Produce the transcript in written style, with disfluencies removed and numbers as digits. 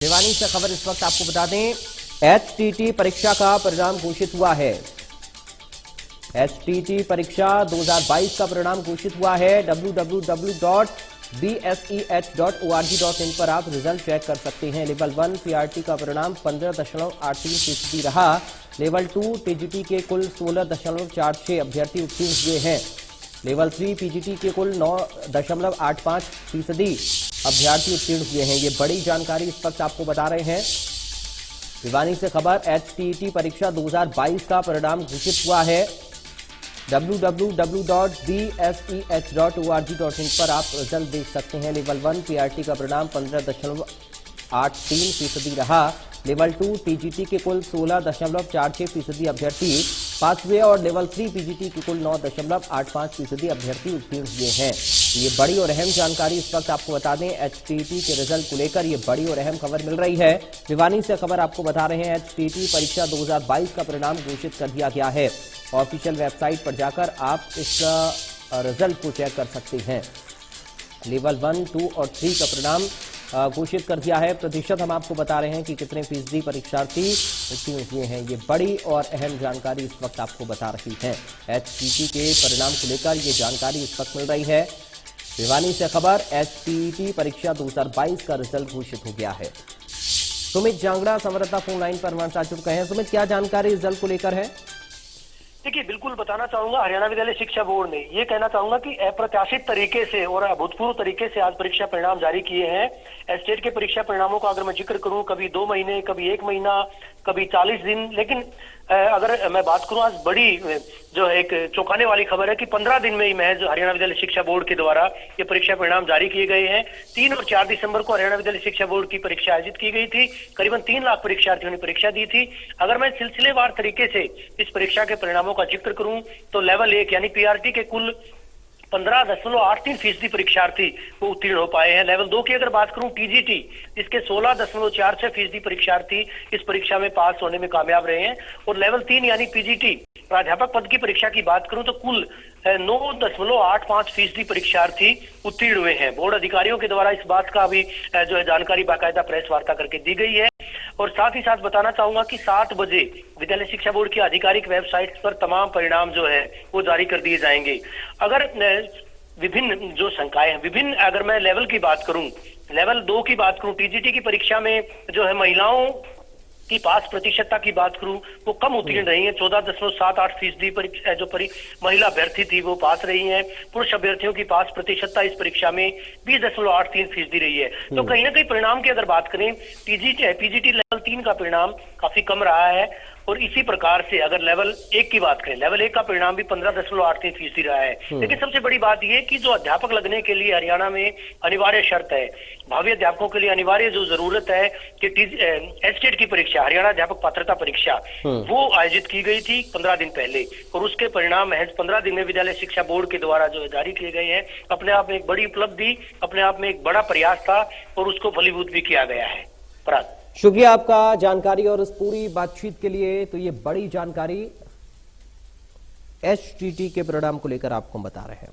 भिवानी से खबर इस वक्त आपको बता दें, एचटीटी परीक्षा का परिणाम घोषित हुआ है। एचटीटी परीक्षा 2022 का परिणाम घोषित हुआ है। www.bseh.org.in पर आप रिजल्ट चेक कर सकते हैं। लेवल 1 पीआरटी का परिणाम 15.83% रहा। लेवल 2 टीजीटी के कुल 16.46 अभ्यर्थी उत्तीर्ण हुए हैं। लेवल 3 पीजीटी के कुल 9.85% अभ्यर्थी उत्तीर्ण हुए हैं। ये बड़ी जानकारी इस वक्त आपको बता रहे हैं। भिवानी से खबर, एचटीटी परीक्षा 2022 का परिणाम घोषित हुआ है। www.bseh.org.in पर आप रिजल्ट देख सकते हैं। लेवल 1 पीआरटी का परिणाम 15.83% रहा। लेवल 2 टीजीटी के कुल 16.46% अभ्यर्थी पास हुए और लेवल 3 पीजीटी के कुल 9.85% अभ्यर्थी उत्तीर्ण हुए हैं। ये बड़ी और अहम जानकारी इस वक्त आपको बता दें। एचटीटी के रिजल्ट को लेकर ये बड़ी और अहम खबर मिल रही है। भिवानी से खबर आपको बता रहे हैं, एचटीटी परीक्षा 2022 का परिणाम घोषित कर दिया गया है। ऑफिशियल वेबसाइट पर जाकर आप इस रिजल्ट को चेक कर सकते हैं। लेवल 1, 2 और 3 का परिणाम घोषित कर दिया है। प्रतिशत हम आपको बता रहे हैं कि कितने फीसदी परीक्षार्थी उत्तीर्ण हुए हैं। ये बड़ी और अहम जानकारी इस वक्त आपको बता रही है। एचटीटी के परिणाम को लेकर ये जानकारी इस वक्त मिल रही है। भिवानी से खबर, एचटीटी परीक्षा 2022 का रिजल्ट घोषित हो गया है। सुमित जांगड़ा संवाददाता फोन लाइन पर हमारे साथ जुड़ गए हैं। सुमित, क्या जानकारी रिजल्ट को लेकर है? देखिए, बिल्कुल बताना चाहूंगा, हरियाणा विद्यालय शिक्षा बोर्ड ने ये कहना चाहूंगा कि अप्रत्याशित तरीके से और अभूतपूर्व तरीके से आज परीक्षा परिणाम जारी किए हैं। स्टेट के परीक्षा परिणामों का अगर मैं जिक्र करूं, कभी 2 महीने, कभी 1 महीना, कभी 40 दिन, लेकिन अगर मैं बात करूं, आज बड़ी जो है एक चौंकाने वाली खबर है कि 15 दिन में ही महज हरियाणा विद्यालय शिक्षा बोर्ड के द्वारा ये परीक्षा परिणाम जारी किए गए हैं। 3 और 4 दिसंबर को हरियाणा विद्यालय शिक्षा बोर्ड की परीक्षा आयोजित की गई थी। करीबन 3 लाख परीक्षार्थियों ने परीक्षा दी थी। अगर मैं सिलसिलेवार तरीके से इस परीक्षा के परिणामों का जिक्र करूं तो लेवल 1 यानी पीआरटी के कुल 15.83% परीक्षार्थी वो उत्तीर्ण हो पाए हैं। लेवल 2 की अगर बात करूं, टीजीटी, जिसके 16.46% परीक्षार्थी इस परीक्षा में पास होने में कामयाब रहे हैं। और लेवल 3 यानी पीजीटी प्राध्यापक पद की परीक्षा की बात करूं तो कुल 9.85% परीक्षार्थी उत्तीर्ण हुए हैं। बोर्ड अधिकारियों के द्वारा इस बात का भी जो है जानकारी बाकायदा प्रेस वार्ता करके दी गई है। और साथ ही साथ बताना चाहूंगा कि 7 बजे विद्यालय शिक्षा बोर्ड की आधिकारिक वेबसाइट पर तमाम परिणाम जो है वो जारी कर दिए जाएंगे। अगर विभिन्न जो शंकाएं हैं, विभिन्न अगर मैं लेवल की बात करूं, लेवल 2 की बात करूं, टीजीटी की परीक्षा में जो है महिलाओं की पास प्रतिशतता की बात करूं, वो कम उत्तीर्ण रही है। 14.78% जो महिला अभ्यर्थी थी वो पास रही हैं। पुरुष अभ्यर्थियों की पास प्रतिशतता इस परीक्षा में 20.83% रही है। तो कहीं ना कहीं परिणाम की अगर बात करें, पीजीटी लेवल 3 का परिणाम काफी कम रहा है। और इसी प्रकार से अगर लेवल 1 की बात करें, लेवल 1 का परिणाम भी 15.83% रहा है। लेकिन सबसे बड़ी बात यह कि जो अध्यापक लगने के लिए हरियाणा में अनिवार्य शर्त है, भावी अध्यापकों के लिए अनिवार्य जो जरूरत है कि एचटेट की परीक्षा, हरियाणा अध्यापक पात्रता परीक्षा, वो आयोजित की गई थी 15 दिन पहले। और उसके परिणाम महज 15 दिन में विद्यालय शिक्षा बोर्ड के द्वारा जो जारी किए गए हैं। अपने आप में एक बड़ी उपलब्धि, अपने आप में एक बड़ा प्रयास था और उसको फलीभूत भी किया गया है। पराग, शुक्रिया आपका जानकारी और इस पूरी बातचीत के लिए। तो ये बड़ी जानकारी एचटीटी के परिणाम को लेकर आपको बता रहे हैं।